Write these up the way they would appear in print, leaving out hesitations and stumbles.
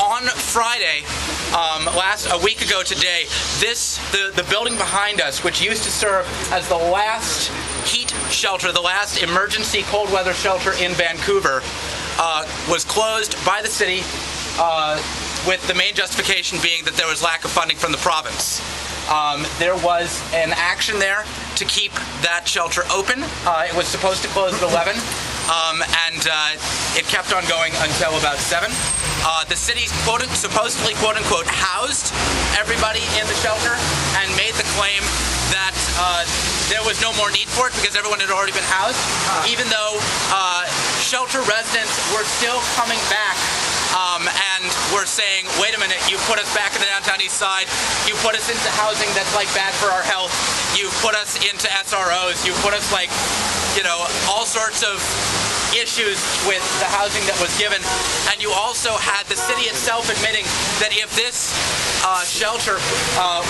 On Friday, a week ago today, the building behind us, which used to serve as the last heat shelter, the last emergency cold weather shelter in Vancouver, was closed by the city, with the main justification being that there was lack of funding from the province. There was an action there to keep that shelter open. It was supposed to close at 11, and it kept on going until about 7. The city supposedly, quote-unquote, housed everybody in the shelter and made the claim that there was no more need for it because everyone had already been housed, even though shelter residents were still coming back and were saying, wait a minute, you put us back in the downtown east side, you put us into housing that's like bad for our health, you put us into SROs, you put us like, you know, all sorts of issues with the housing that was given. And you also had the city itself admitting that if this shelter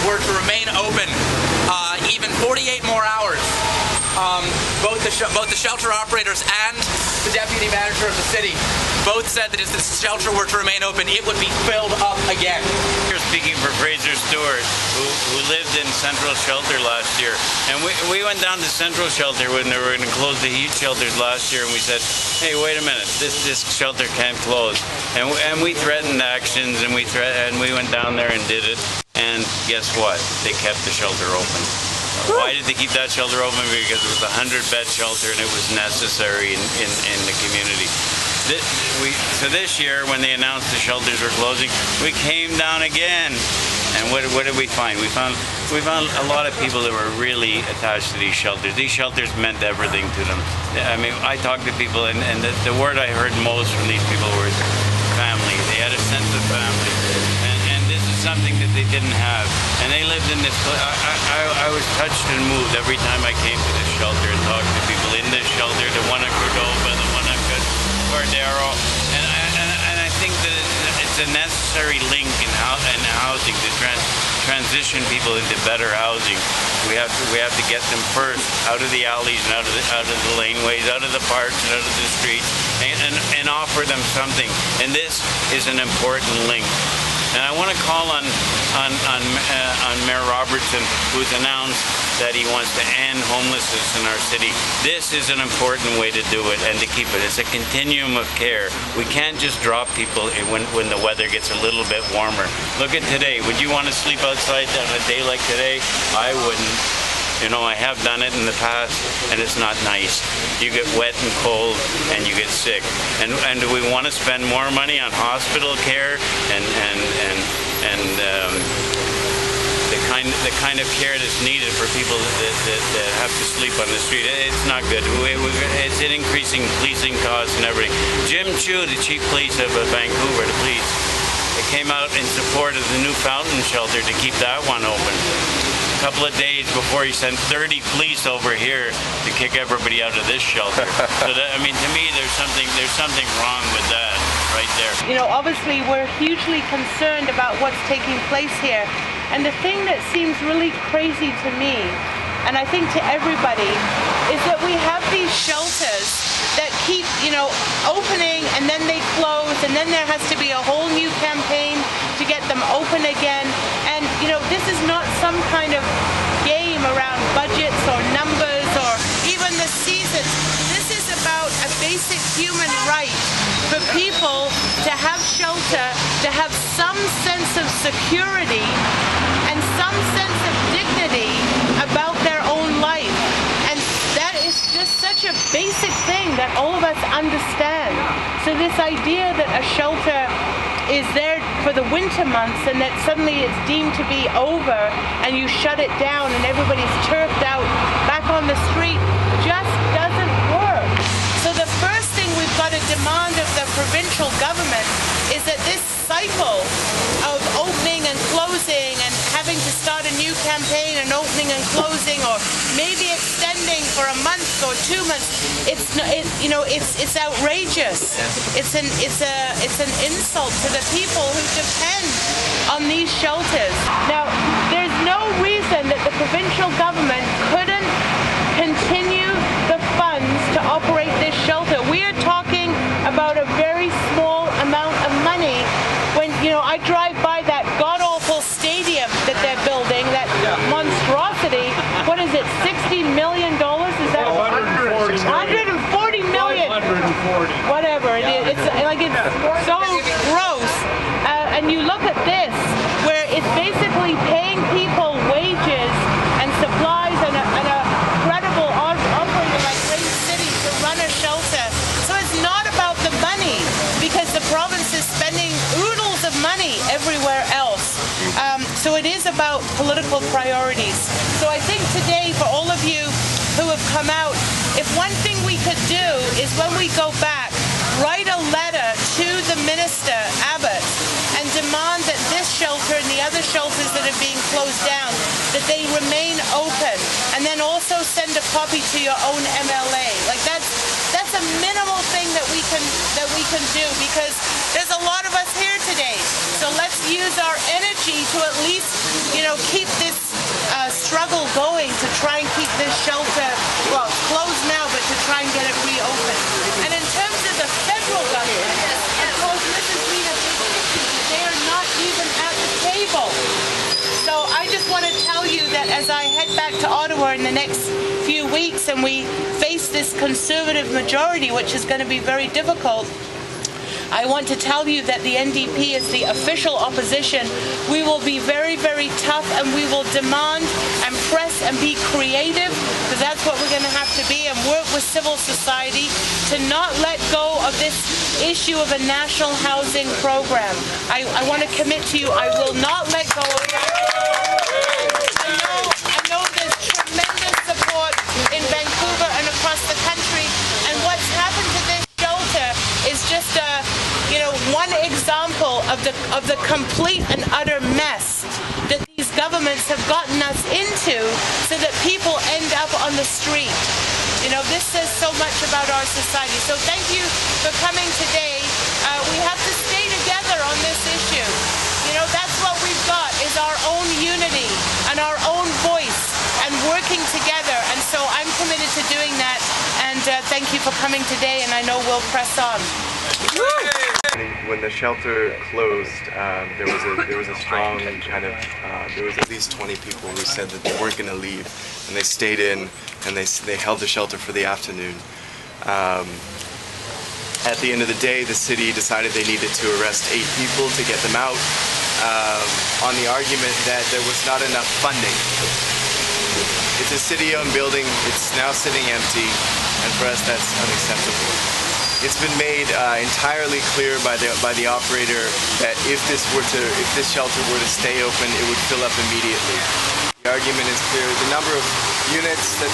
were to remain open even 48 more hours, both the shelter operators and the deputy manager of the city both said that if this shelter were to remain open, it would be filled up again. You're speaking for Fraser Stewart, who lived in Central Shelter last year. And we went down to Central Shelter when they were going to close the heat shelters last year, and we said, hey, wait a minute, this shelter can't close. And we threatened actions, and we went down there and did it. And guess what? They kept the shelter open. Why did they keep that shelter open? Because it was a 100-bed shelter and it was necessary in the community. So this year, when they announced the shelters were closing, we came down again. And what did we find? We found a lot of people that were really attached to these shelters. These shelters meant everything to them. I mean, I talked to people, and the word I heard most from these people was family. They had a sense of family. And this is something that they didn't have. And they lived in this place. I was touched and moved every time I came to this shelter and talked to people in this shelter, the one at Cordova, the one at Cordero. And I think that it's a necessary link in housing to transition people into better housing. We have to get them first out of the alleys and out of the laneways, out of the parks and out of the streets, and offer them something. And this is an important link. And I want to call on Mayor Robertson, who's announced that he wants to end homelessness in our city. This is an important way to do it and to keep it. It's a continuum of care. We can't just drop people when the weather gets a little bit warmer. Look at today. Would you want to sleep outside on a day like today? I wouldn't. You know, I have done it in the past, and it's not nice. You get wet and cold, and you get sick. And do we want to spend more money on hospital care and the kind of care that's needed for people that have to sleep on the street? It's not good. It's an increasing policing costs and everything. Jim Chu, the chief police of Vancouver, the police, they came out in support of the new fountain shelter to keep that one open. A couple of days before he sent 30 police over here to kick everybody out of this shelter. So that, I mean, to me, there's something wrong with that right there. You know, obviously we're hugely concerned about what's taking place here. And the thing that seems really crazy to me, and I think to everybody, is that we have these shelters that keep, you know, opening and then they close, and then there has to be a whole new campaign to get them open again. And, you know, this is not some kind of game around budgets or numbers or even the seasons. This is about a basic human right for people to have shelter, to have some sense of security and some sense of dignity about their own life. And that is just such a basic thing that all of us understand. So this idea that a shelter is there for the winter months and that suddenly it's deemed to be over and you shut it down and everybody's turfed out back on the street just doesn't work. So the first campaign, an opening and closing, or maybe extending for a month or 2 months. It's outrageous. It's an insult to the people who depend on these shelters. Now, there's no reason that the provincial government couldn't continue the funds to operate this shelter. We are talking about a very small amount of money. When, I drive by that god-awful stadium that they're building, that monstrosity, what is it, $60 million? Is that 140 million? 140. Whatever. It's so gross. And you look at this, where it's basically paying people wages and supplies and a credible operator like Fraser City to run a shelter. So it's not about the money, because the province is spending oodles of money everywhere else. So it is about political priorities. So I think today, for all of you who have come out, if one thing we could do is, when we go back, write a letter to the Minister, Abbott, and demand that this shelter and the other shelters that are being closed down, that they remain open, and then also send a copy to your own MLA. Like that's a minimal thing that we can do, because there's a lot of us here today. So let's use our energy to at least, keep this struggle going, to try and keep this shelter, well, it's closed now, but to try and get it reopened. And in terms of the federal government, of course, this has been a big issue. They are not even at the table. So I just want to tell you that as I head back to Ottawa in the next few weeks, and we face this Conservative majority, which is going to be very difficult, I want to tell you that the NDP is the official opposition. We will be very, very tough, and we will demand and press and be creative, because that's what we're going to have to be, and work with civil society to not let go of this issue of a national housing program. I want to commit to you, I will not let go of that. I know there's tremendous support in Vancouver and across the country, and what's happened to this shelter is just one example of the complete and utter mess that these governments have gotten us into, so that people end up on the street. This says so much about our society. So thank you for coming today. We have to stay together on this issue. That's what we've got, is our own unity and our own voice and working together. And so I'm committed to doing that. And thank you for coming today, and I know we'll press on. When the shelter closed, there was a strong kind of, there was at least 20 people who said that they weren't going to leave, and they stayed in, and they held the shelter for the afternoon. At the end of the day, the city decided they needed to arrest 8 people to get them out, on the argument that there was not enough funding. It's a city-owned building, it's now sitting empty, and for us that's unacceptable. It's been made entirely clear by the operator that if this shelter were to stay open, it would fill up immediately. The argument is clear. The number of units that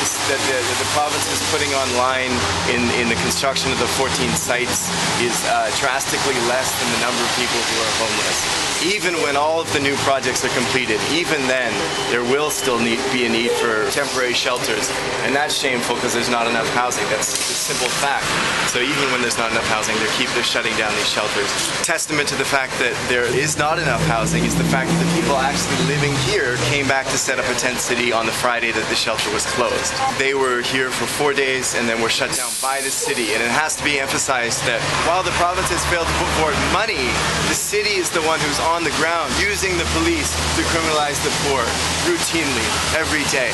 the province is putting online in the construction of the 14 sites is drastically less than the number of people who are homeless. Even when all of the new projects are completed, even then, there will still be a need for temporary shelters, and that's shameful because there's not enough housing. That's a simple fact. So even when there's not enough housing, they're shutting down these shelters. Testament to the fact that there is not enough housing is the fact that the people actually living here came back to set up a tent city on the Friday that the shelter was closed. They were here for 4 days and then were shut down by the city. And it has to be emphasized that while the province has failed to put forward money, the city is the one who's on the ground using the police to criminalize the poor routinely every day.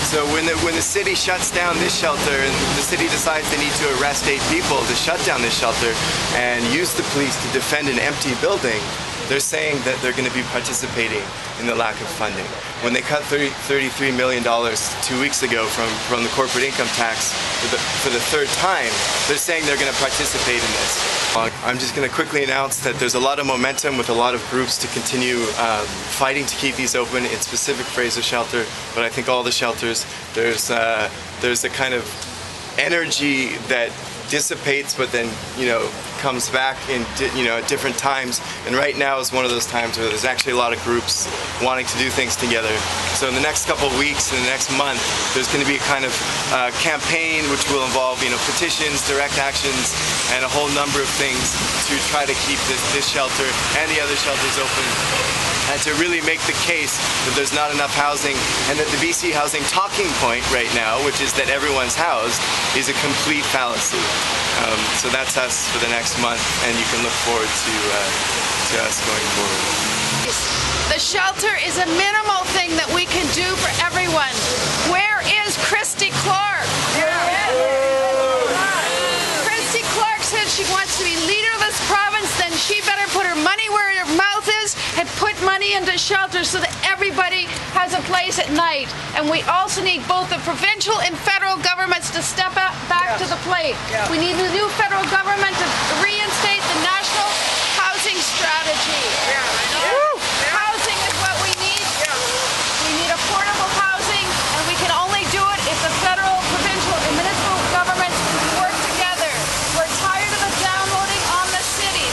So when the city shuts down this shelter and the city decides they need to arrest 8 people to shut down this shelter and use the police to defend an empty building, they're saying that they're going to be participating in the lack of funding. When they cut $33 million 2 weeks ago from the corporate income tax for the 3rd time, they're saying they're going to participate in this. I'm just going to quickly announce that there's a lot of momentum with a lot of groups to continue fighting to keep these open, in specific Fraser shelter, but I think all the shelters, there's a kind of energy that dissipates but then, comes back in at different times, and right now is one of those times where there's actually a lot of groups wanting to do things together. So in the next couple of weeks, in the next month, there's going to be a kind of campaign which will involve petitions, direct actions, and a whole number of things to try to keep this shelter and the other shelters open, and to really make the case that there's not enough housing, and that the BC housing talking point right now, which is that everyone's housed, is a complete fallacy. So that's us for the next month, and you can look forward to us going forward. The shelter is a minimal thing that we can do for everyone. Where is Christy Clark? Christy Clark said she wants to be leader of this province, then she better put her money where her mouth is and put money into shelters so that everybody has a place at night. And we also need both the provincial and federal governments to step back to the plate. We need the new federal government to reinstate the national housing strategy. Housing is what we need. We need affordable housing, and we can only do it if the federal, provincial, and municipal governments work together. We're tired of the downloading on the city.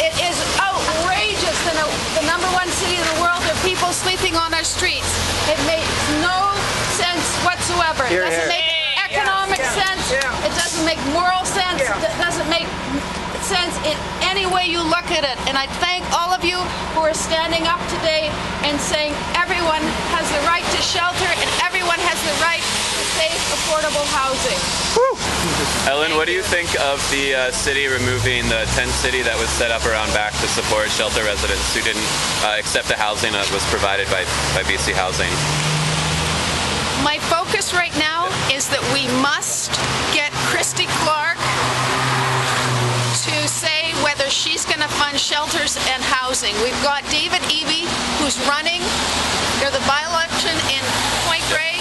It is outrageous in the #1 city in the world. There are people sleeping on our streets. It makes no sense whatsoever. It doesn't make economic sense. It doesn't make moral sense. It doesn't make sense in any way you look at it. And I thank all of you who are standing up today and saying everyone has the right to shelter and everyone has the right to safe, affordable housing. Ellen, what do you think of the city removing the tent city that was set up around back to support shelter residents who didn't accept the housing that was provided by BC Housing? My focus right now is that we must get Christy Clark to say whether she's going to fund shelters and housing. We've got David Eby, who's running the by-election in Point Grey.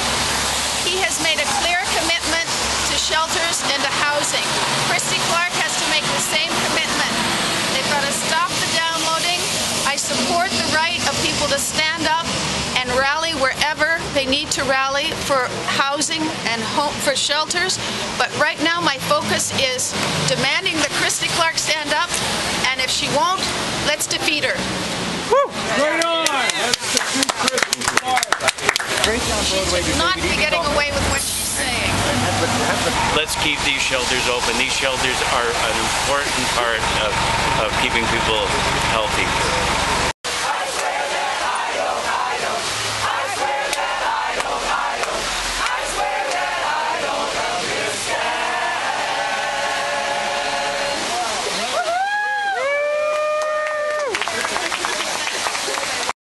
He has made a clear commitment to shelters and to housing. Christy Clark has to make the same commitment. They've got to stop the downloading. I support the right of people to stand up and rally wherever they need to rally for housing and for shelters. But right now my focus is demanding that Christy Clark stand up, and if she won't, let's defeat her. Right on! She should not be getting away with what she's saying. Let's keep these shelters open. These shelters are an important part of keeping people healthy.